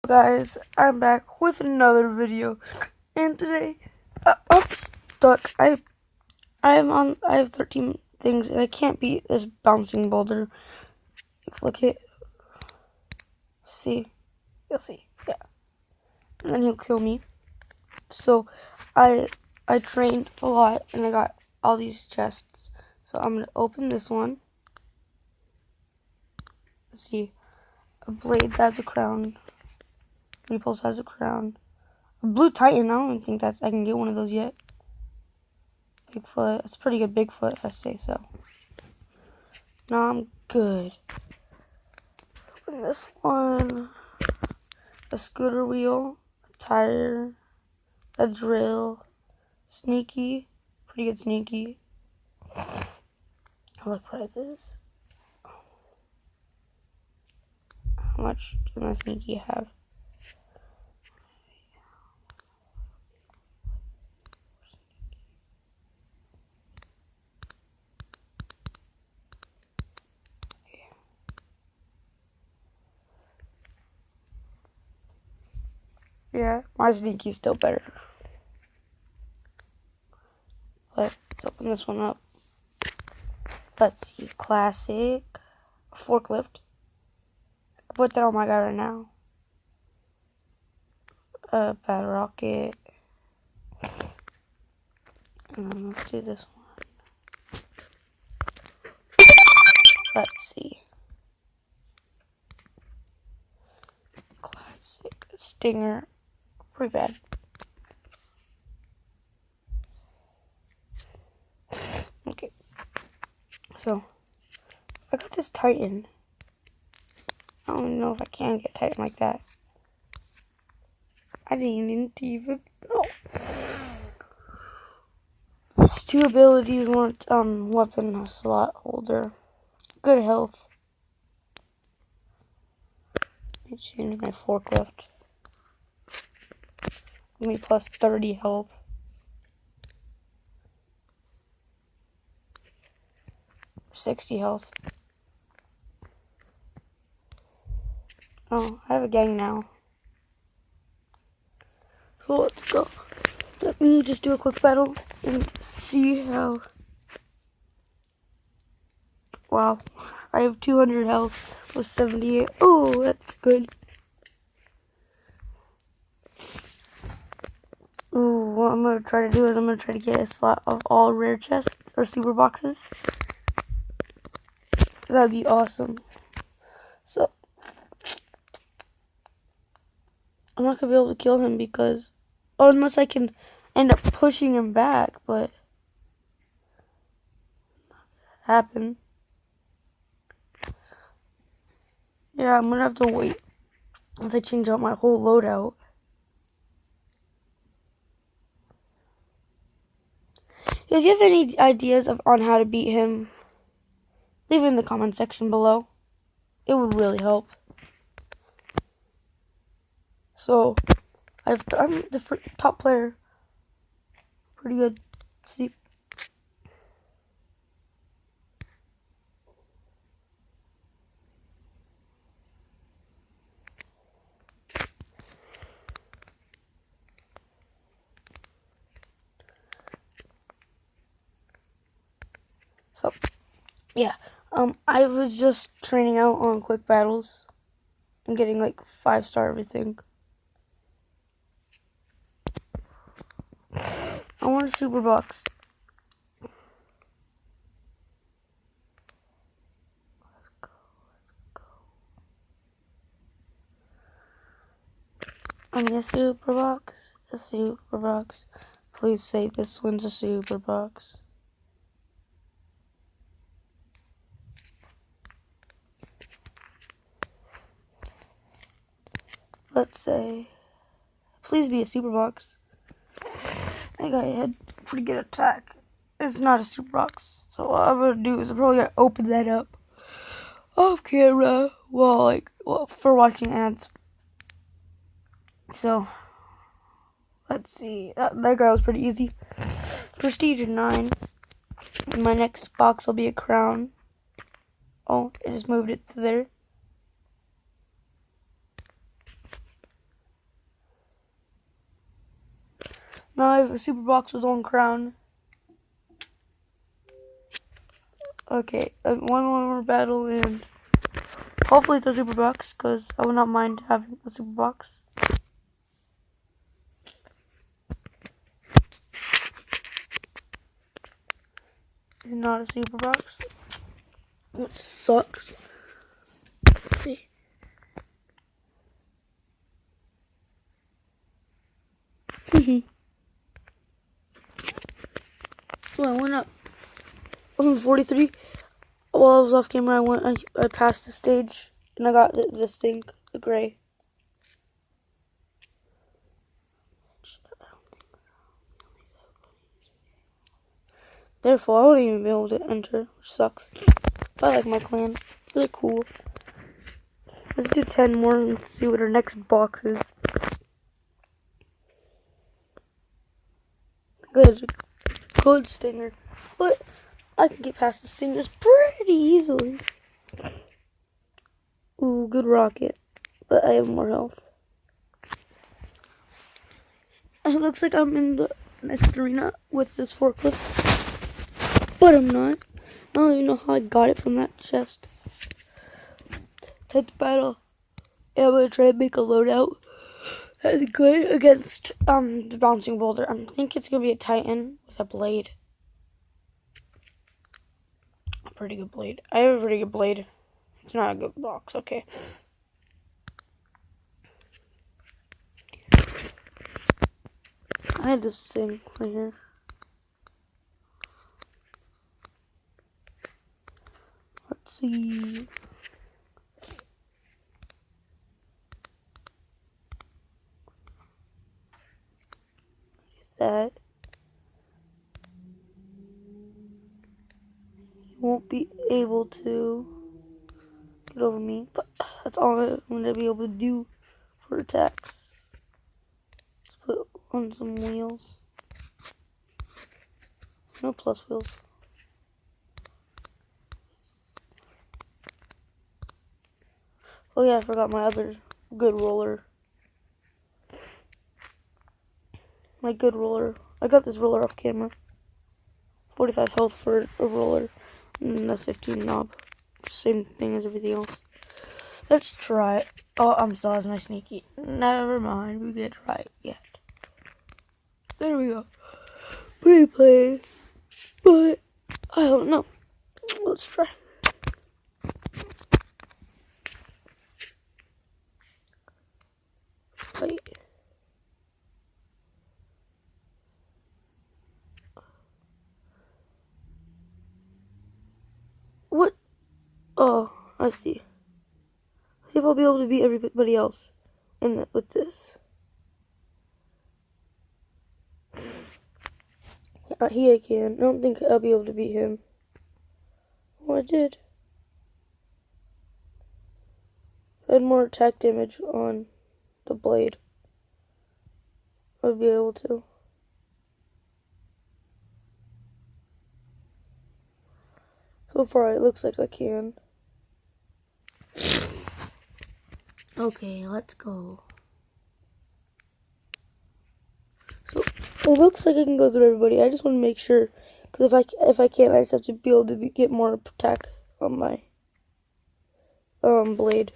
Guys, I'm back with another video, and today I'm stuck. I have 13 things, and I can't beat this bouncing boulder. Let's look at, see, you'll see, yeah, and then he'll kill me. So I trained a lot, and I got all these chests. So I'm gonna open this one. Let's see, a blade that's a crown. Repulse has a crown. A blue titan. I don't even think I can get one of those yet. Bigfoot. It's a pretty good Bigfoot if I say so. No, I'm good. Let's open this one. A scooter wheel. A tire. A drill. Sneaky. Pretty good sneaky. I like prizes. How much do my sneaky have? Yeah, my sneaky's still better. Let's open this one up. Let's see. Classic. A forklift. I can put that on my guy right now. A bad rocket. And then let's do this one. Let's see. Classic. Stinger. Pretty bad. Okay. So, I got this Titan. I don't even know if I can get Titan like that. I didn't even know. There's 2 abilities, one weapon slot holder. Good health. Let me change my forklift. Give me plus 30 health. $60 health. Oh, I have a gang now. So let's go. Let me just do a quick battle and see how. Wow, I have 200 health with 78. Oh, that's good. Ooh, what I'm gonna try to do is I'm gonna try to get a slot of all rare chests or super boxes. That'd be awesome. So I'm not gonna be able to kill him because, unless I can end up pushing him back, but happen. Yeah, I'm gonna have to wait once I change out my whole loadout. If you have any ideas on how to beat him, leave it in the comment section below. It would really help. So, I'm the top player. Pretty good. Let's see. So, yeah. I was just training out on quick battles and getting like 5-star everything. I want a super box. Let's go. I need a super box. A super box. Please say this one's a super box. Let's say, please be a super box. I got had pretty good attack. It's not a super box, so what I'm gonna do is I'm probably gonna open that up off camera while for watching ads. So let's see. That guy was pretty easy. Prestige 9. My next box will be a crown. Oh, I just moved it to there. Now I have a super box with one crown. Okay, one more battle and hopefully it's a super box because I would not mind having a super box. It's not a super box, which sucks. Let's see. Well, I went up. I'm 43. While I was off camera, I passed the stage and I got this thing, the gray. Therefore, I wouldn't even be able to enter, which sucks. But I like my clan. They're cool. Let's do 10 more and see what our next box is. Good stinger. But I can get past the stingers pretty easily. Ooh, good rocket. But I have more health. It looks like I'm in the next arena with this forklift. But I'm not. I don't even know how I got it from that chest. Type to battle. And I'm gonna try and make a loadout. That's good against the bouncing boulder. I think it's gonna be a Titan with a blade. A pretty good blade. I have a pretty good blade. It's not a good box, okay. I had this thing right here. Let's see. That you won't be able to get over me, but that's all I'm gonna be able to do for attacks. Let's put on some wheels. No plus wheels. Oh yeah, I forgot my other good roller. My good roller. I got this roller off camera. 45 health for a roller. And the 15 knob. Same thing as everything else. Let's try it. Oh, I'm still as my sneaky. Never mind, we can't try it yet. There we go. Pretty play. But I don't know. Let's try. Wait. What? Oh, I see. Let's see if I'll be able to beat everybody else with this. He I can. I don't think I'll be able to beat him. Oh, I did. If I had more attack damage on the blade, I would be able to. So far, it looks like I can. Okay, let's go. So it looks like I can go through everybody. I just want to make sure, because if I can't, I just have to be able to get more attack on my blade.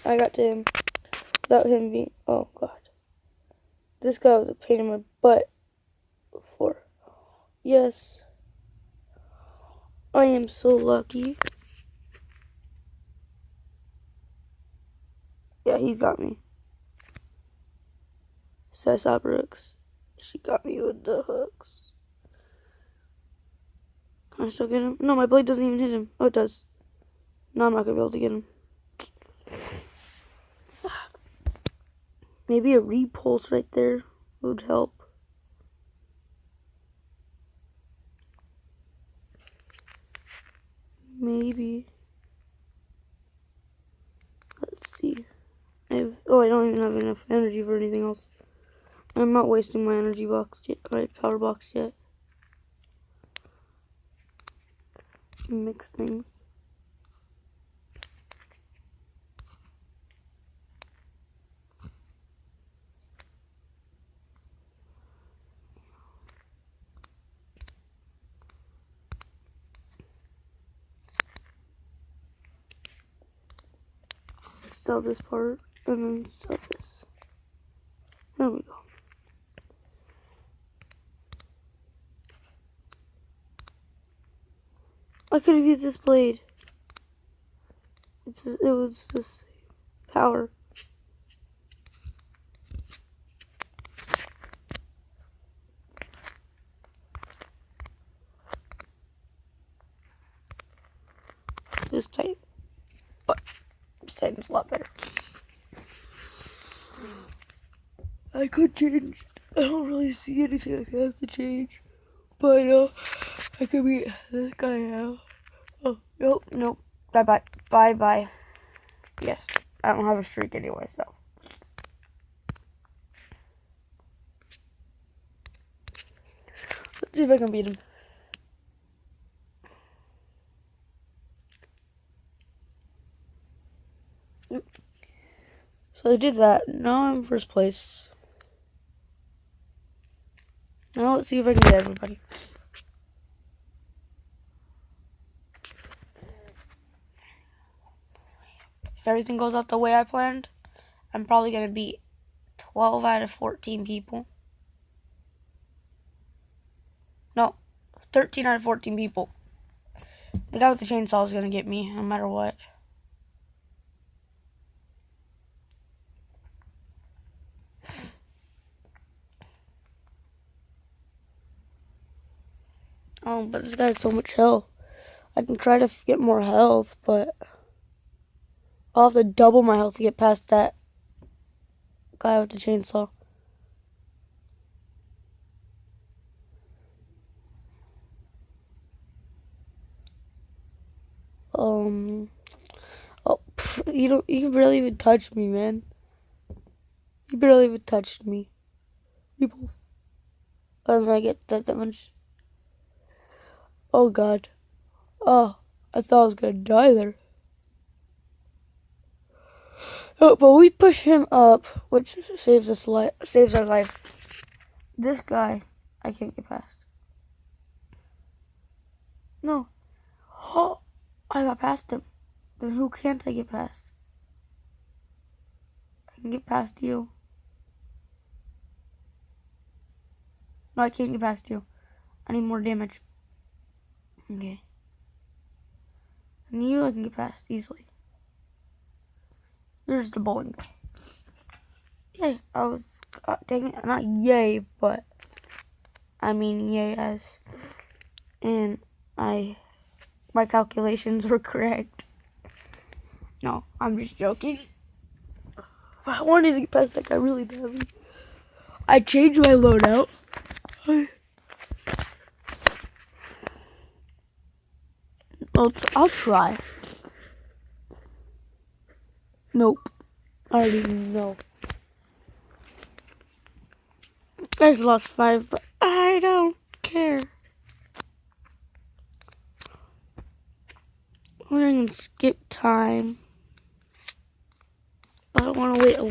I got to him without him being. Oh god, this guy was a pain in my butt before. Yes, I am so lucky. Yeah, he's got me. Sessa Brooks. She got me with the hooks. Can I still get him? No, my blade doesn't even hit him. Oh, it does. No, I'm not gonna be able to get him. Maybe a repulse right there would help. Maybe. Let's see. I don't even have enough energy for anything else. I'm not wasting my energy box yet, my power box yet. mix things. Sell this part and then sell this. There we go. I could have used this blade. It was just power. This type, but this type is a lot better. I could change. I don't really see anything I have to change, but I know I could beat this guy now. Oh nope. Bye. Yes, I don't have a streak anyway, so. Let's see if I can beat him. So I did that. Now I'm in first place. Now let's see if I can get everybody. If everything goes out the way I planned, I'm probably going to beat 12 out of 14 people. No, 13 out of 14 people. The guy with the chainsaw is going to get me no matter what. Oh, but this guy has so much health. I can try to get more health, but I'll have to double my health to get past that guy with the chainsaw. You barely even touched me, man. You barely even touched me. Peoples. Unless I get that damage. Oh, God. Oh, I thought I was gonna die there. Oh, but we push him up, which saves our life. This guy, I can't get past. No. Oh, I got past him. Then who can't I get past? I can get past you. No, I can't get past you. I need more damage. Okay. And you I can get past easily. You're just a bowling ball. Yay, I was taking not yay, but I mean yay as and my calculations were correct. No, I'm just joking. But I wanted to get past that guy really badly. I changed my loadout. I'll try. Nope. I already know. I just lost 5, but I don't care. We're gonna skip time. I don't want to wait a